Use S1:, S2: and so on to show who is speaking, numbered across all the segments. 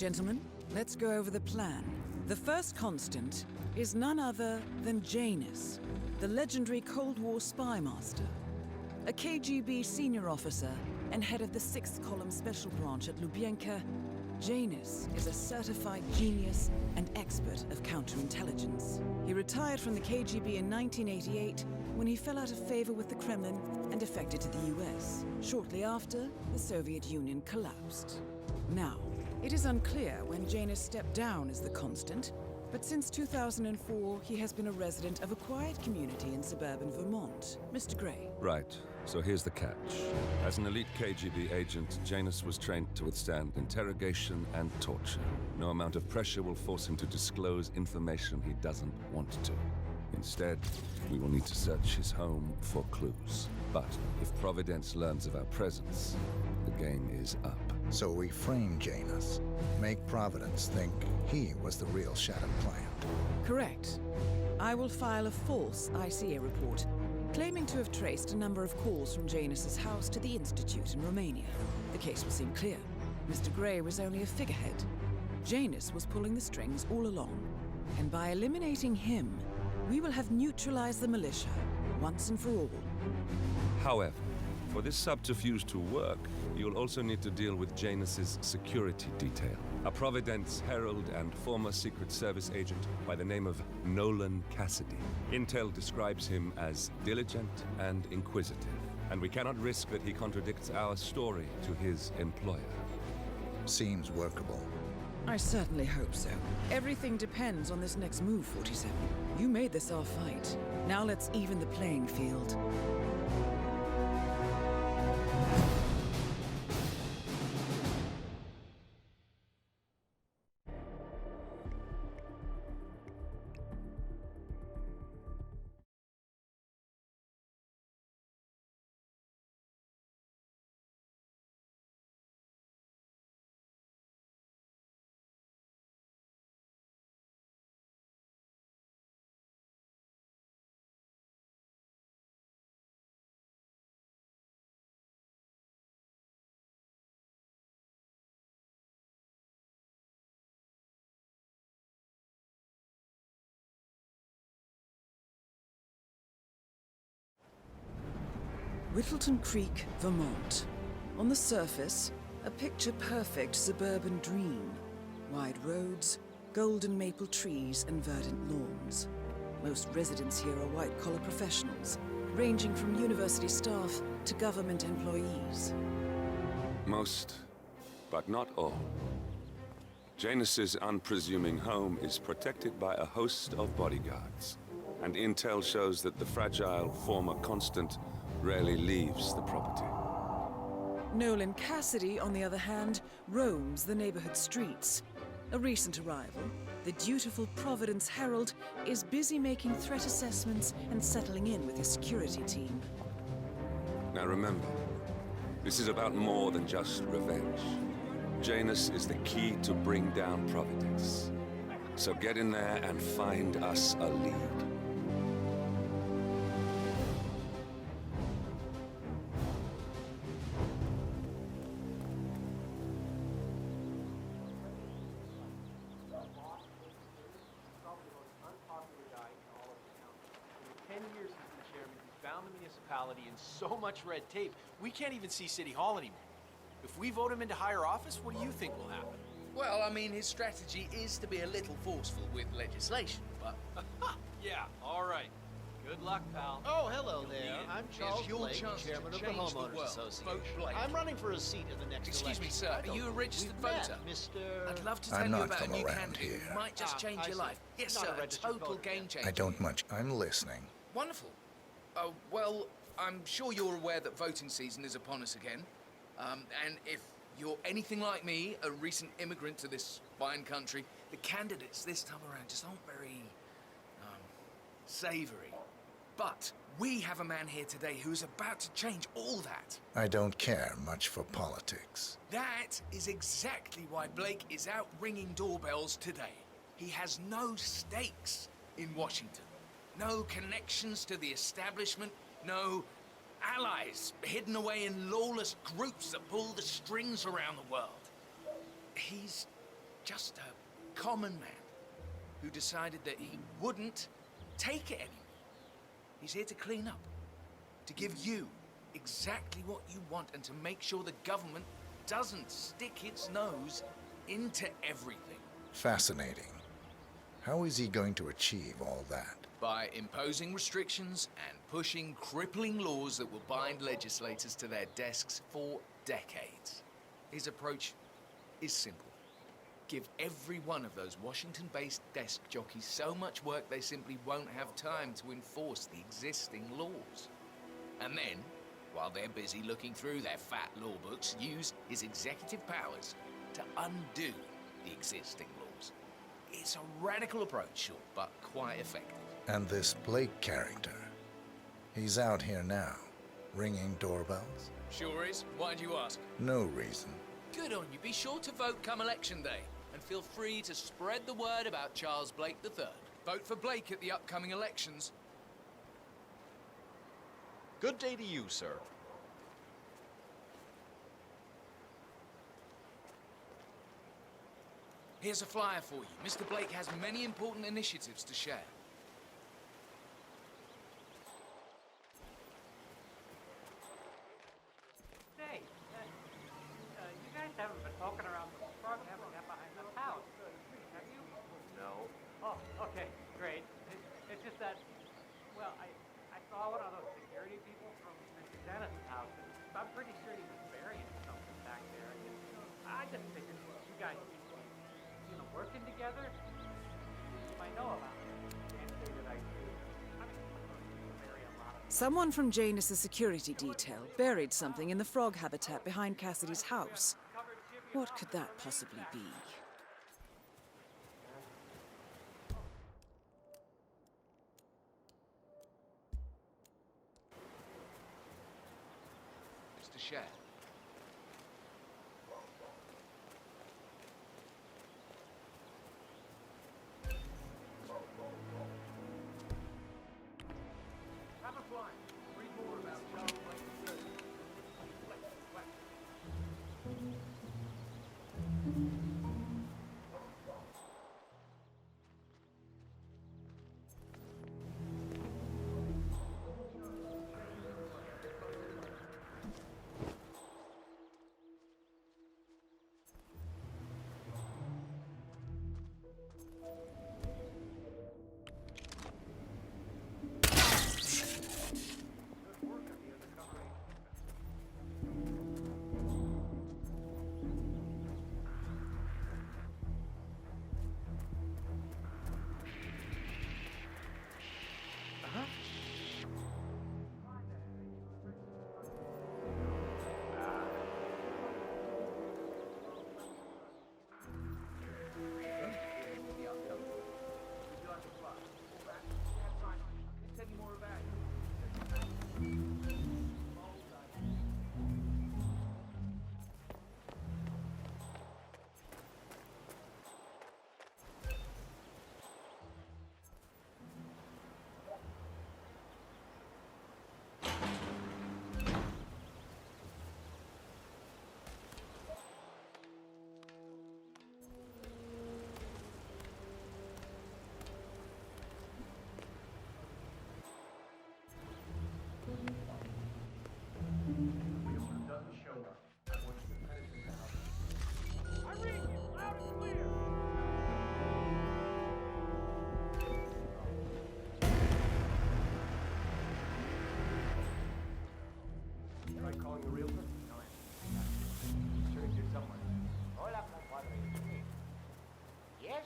S1: Gentlemen, let's go over the plan. The first constant is none other than Janus, the legendary Cold War spy master. A KGB senior officer and head of the 6th Column Special Branch at Lubyanka, Janus is a certified genius and expert of counterintelligence. He retired from the KGB in 1988 when he fell out of favor with the Kremlin and defected to the US, shortly after the Soviet Union collapsed. Now, it is unclear when Janus stepped down as the constant, but since 2004, he has been a resident of a quiet community in suburban Vermont. Mr. Gray.
S2: Right. So here's the catch. As an elite KGB agent, Janus was trained to withstand interrogation and torture. No amount of pressure will force him to disclose information he doesn't want to. Instead, we will need to search his home for clues. But if Providence learns of our presence, the game is up.
S3: So we frame Janus, make Providence think he was the real Shattered Plant.
S1: Correct. I will file a false ICA report, claiming to have traced a number of calls from Janus's house to the Institute in Romania. The case will seem clear. Mr. Gray was only a figurehead. Janus was pulling the strings all along. And by eliminating him, we will have neutralized the militia once and for all.
S2: However, for this subterfuge to work, you'll also need to deal with Janus's security detail. A Providence herald and former Secret Service agent by the name of Nolan Cassidy. Intel describes him as diligent and inquisitive, and we cannot risk that he contradicts our story to his employer.
S3: Seems workable.
S1: I certainly hope so. Everything depends on this next move, 47. You made this our fight. Now let's even the playing field. Whittleton Creek, Vermont. On the surface, a picture-perfect suburban dream. Wide roads, golden maple trees, and verdant lawns. Most residents here are white-collar professionals, ranging from university staff to government employees.
S2: Most, but not all. Janus's unpresuming home is protected by a host of bodyguards, and intel shows that the fragile former constant rarely leaves the property.
S1: Nolan Cassidy, on the other hand, roams the neighborhood streets. A recent arrival, the dutiful Providence Herald is busy making threat assessments and settling in with his security team.
S2: Now remember, this is about more than just revenge. Janus is the key to bring down Providence. So get in there and find us a lead.
S4: And so much red tape, we can't even see City Hall anymore. If we vote him into higher office, what do you think will happen?
S5: Well, I mean, his strategy is to be a little forceful with legislation, but...
S4: Yeah, all right. Good luck, pal.
S6: Oh, hello there. I'm Charles Blake, chairman of the Homeowners Association. I'm running for a seat in the next
S5: Excuse
S6: election.
S5: me, sir. Are you a registered voter?
S6: Mr.
S5: I'd love to tell
S3: I'm
S5: you
S3: not
S5: about a
S3: from
S5: new
S3: around
S5: candidate
S3: here.
S5: who might just change
S6: I
S5: your
S6: see.
S5: life. Yes,
S6: Not a
S5: sir. A
S6: registered
S5: total
S6: voter,
S5: game
S6: then.
S5: changer.
S3: I don't much. I'm listening.
S5: Wonderful. Oh, well, I'm sure you're aware that voting season is upon us again. And if you're anything like me, a recent immigrant to this fine country, the candidates this time around just aren't very, savory. But we have a man here today who's about to change all that.
S3: I don't care much for politics.
S5: That is exactly why Blake is out ringing doorbells today. He has no stakes in Washington. No connections to the establishment. No allies hidden away in lawless groups that pull the strings around the world. He's just a common man who decided that he wouldn't take it anymore. He's here to clean up, to give you exactly what you want, and to make sure the government doesn't stick its nose into everything.
S3: Fascinating. How is he going to achieve all that?
S5: By imposing restrictions and pushing crippling laws that will bind legislators to their desks for decades. His approach is simple. Give every one of those Washington-based desk jockeys so much work they simply won't have time to enforce the existing laws. And then, while they're busy looking through their fat law books, use his executive powers to undo the existing laws. It's a radical approach, sure, but quite effective.
S3: And this Blake character, he's out here now, ringing doorbells?
S5: Sure is. Why'd you ask?
S3: No reason.
S5: Good on you. Be sure to vote come election day. And feel free to spread the word about Charles Blake III. Vote for Blake at the upcoming elections.
S6: Good day to you, sir.
S5: Here's a flyer for you. Mr. Blake has many important initiatives to share.
S7: Say, you guys haven't been poking around the frog habitat behind the house, have you?
S6: No.
S7: Oh, okay, great. It's just that, well, I saw one of those security people from Mr. Dennis's house, and I'm pretty sure he was burying something back there. I just figured you guys, working together, you might know about it. Can't say that I do. I mean, you bury a lot of...
S1: Someone from Janus's security detail buried something in the frog habitat behind Cassidy's house. What could that possibly be?
S5: Mr. Share.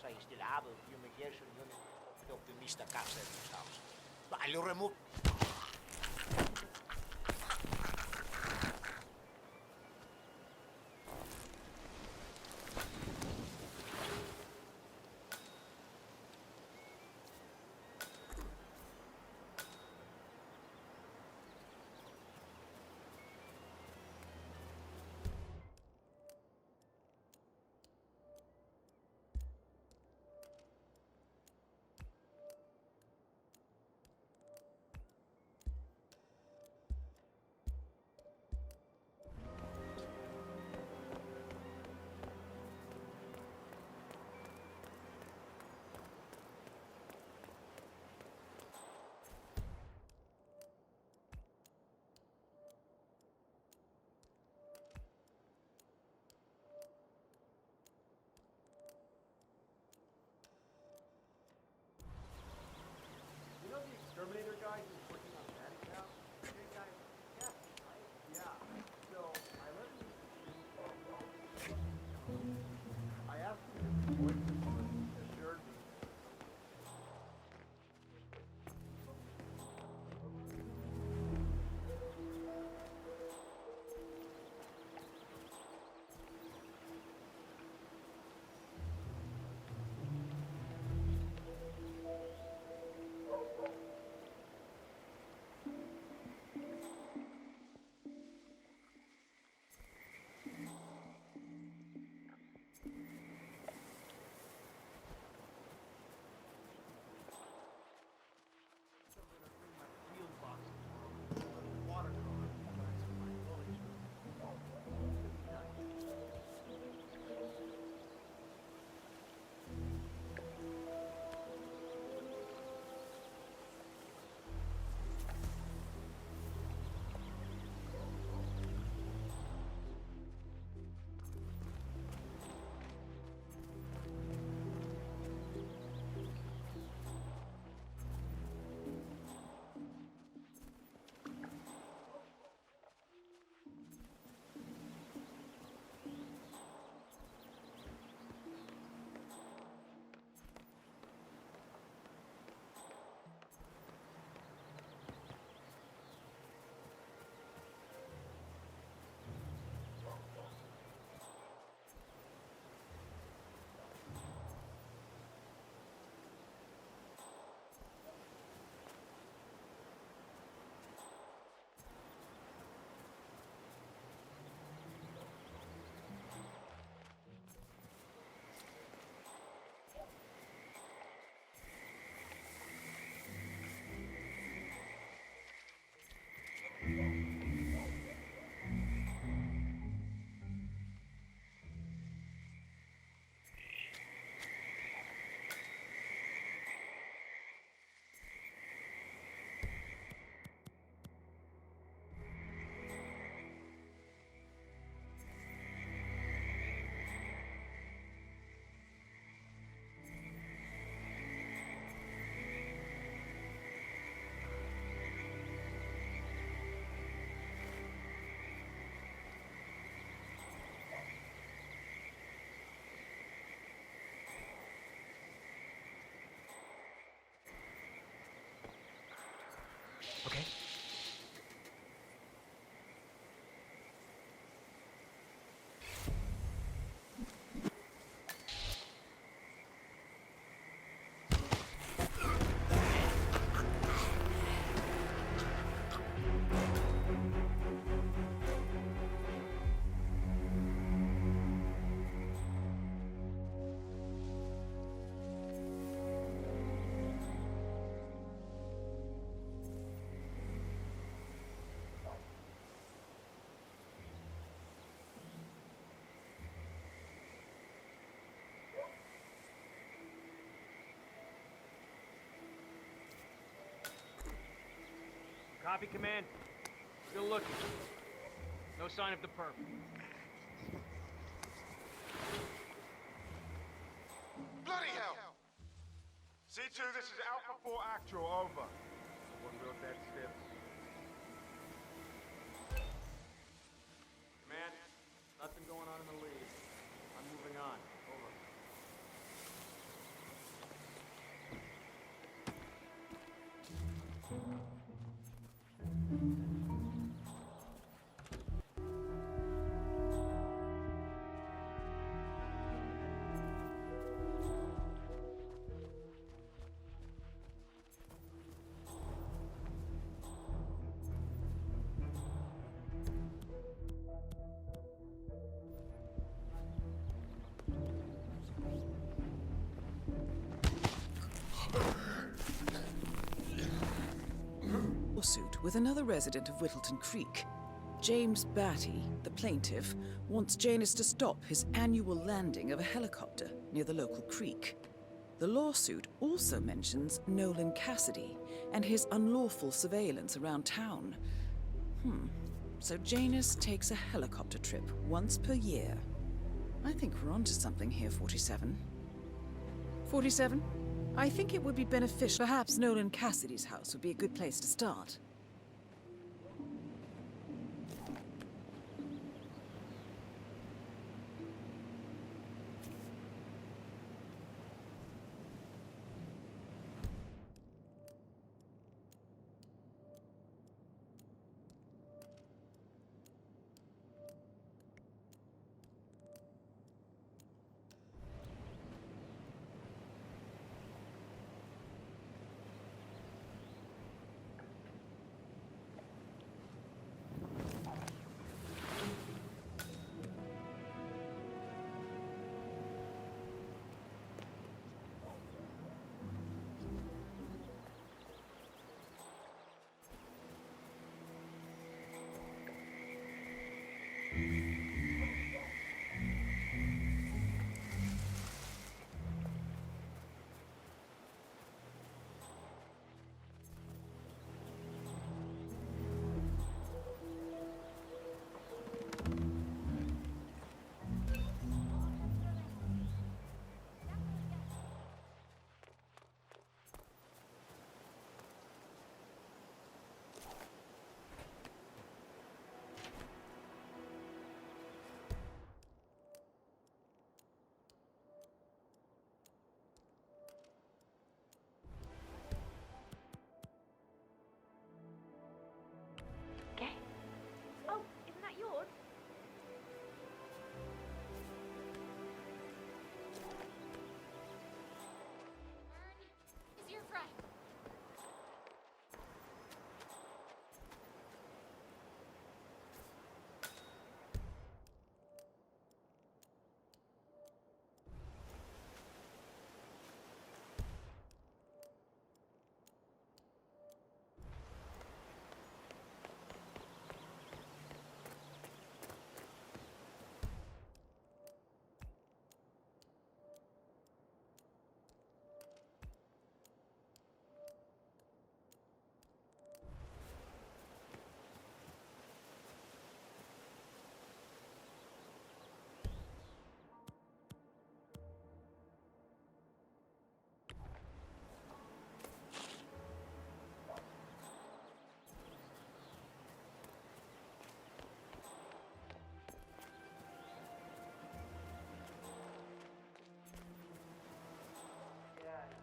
S8: I still have a fumigation unit of the Mr. Cassidy's house. But I'll remove...
S7: Copy, Command. Still looking. No sign of the perp.
S9: Bloody hell! C2, this is Alpha 4 Actual, over.
S7: One wrote that stiff. Command, nothing going on in the lead. I'm moving on. Over.
S1: Lawsuit with another resident of Whittleton Creek. James Batty, the plaintiff, wants Janus to stop his annual landing of a helicopter near the local creek. The lawsuit also mentions Nolan Cassidy and his unlawful surveillance around town. So Janus takes a helicopter trip once per year. I think we're onto something here, 47. 47? I think it would be beneficial. Perhaps Nolan Cassidy's house would be a good place to start.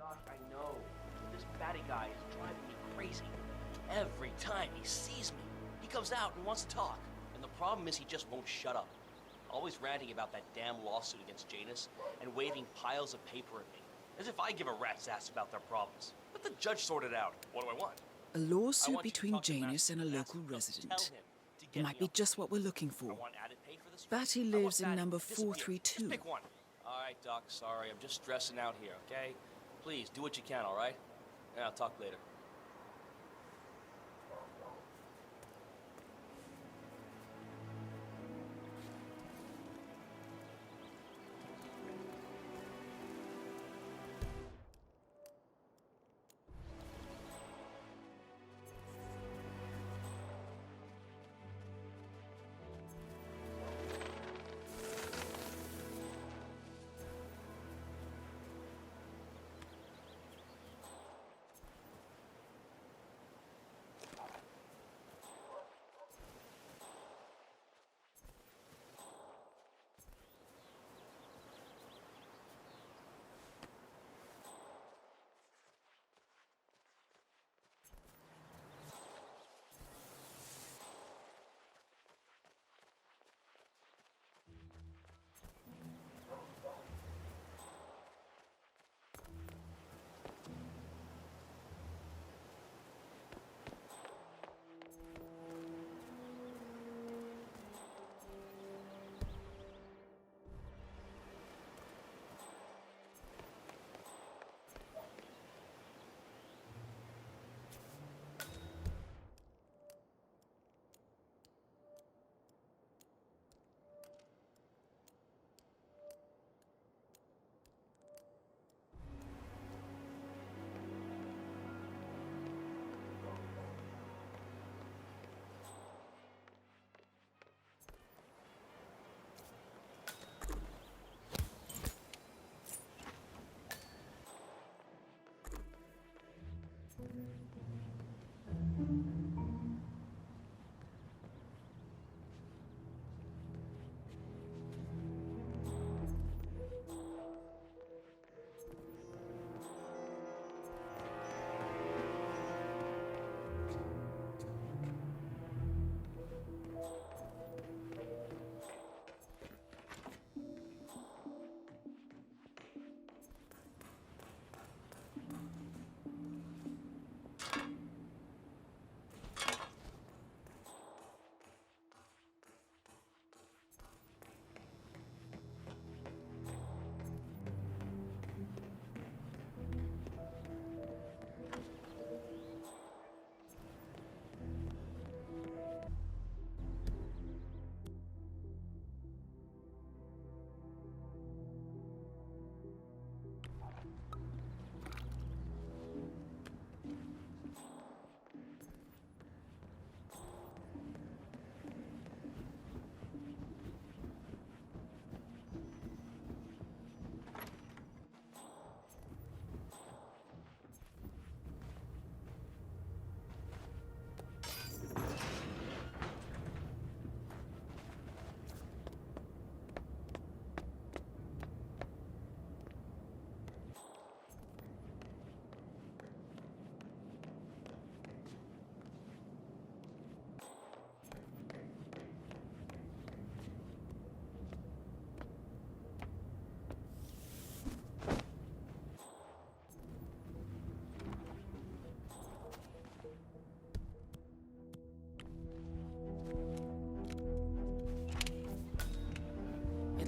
S6: I know. This batty guy is driving me crazy. Every time he sees me, he comes out and wants to talk. And the problem is he just won't shut up. Always ranting about that damn lawsuit against Janus and waving piles of paper at me. As if I give a rat's ass about their problems. Let the judge sort it out. What do I want?
S1: A lawsuit between Janus and a local resident. It might be just what we're looking for. Batty lives in number 432.
S6: Just pick one. All right, Doc, sorry. I'm just stressing out here, okay? Please, do what you can, all right? Yeah, I'll talk later.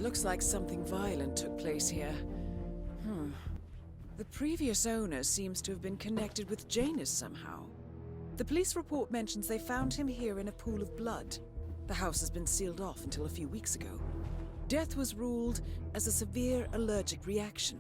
S1: looks like something violent took place here. The previous owner seems to have been connected with Janus somehow. The police report mentions they found him here in a pool of blood. The house has been sealed off until a few weeks ago. Death was ruled as a severe allergic reaction.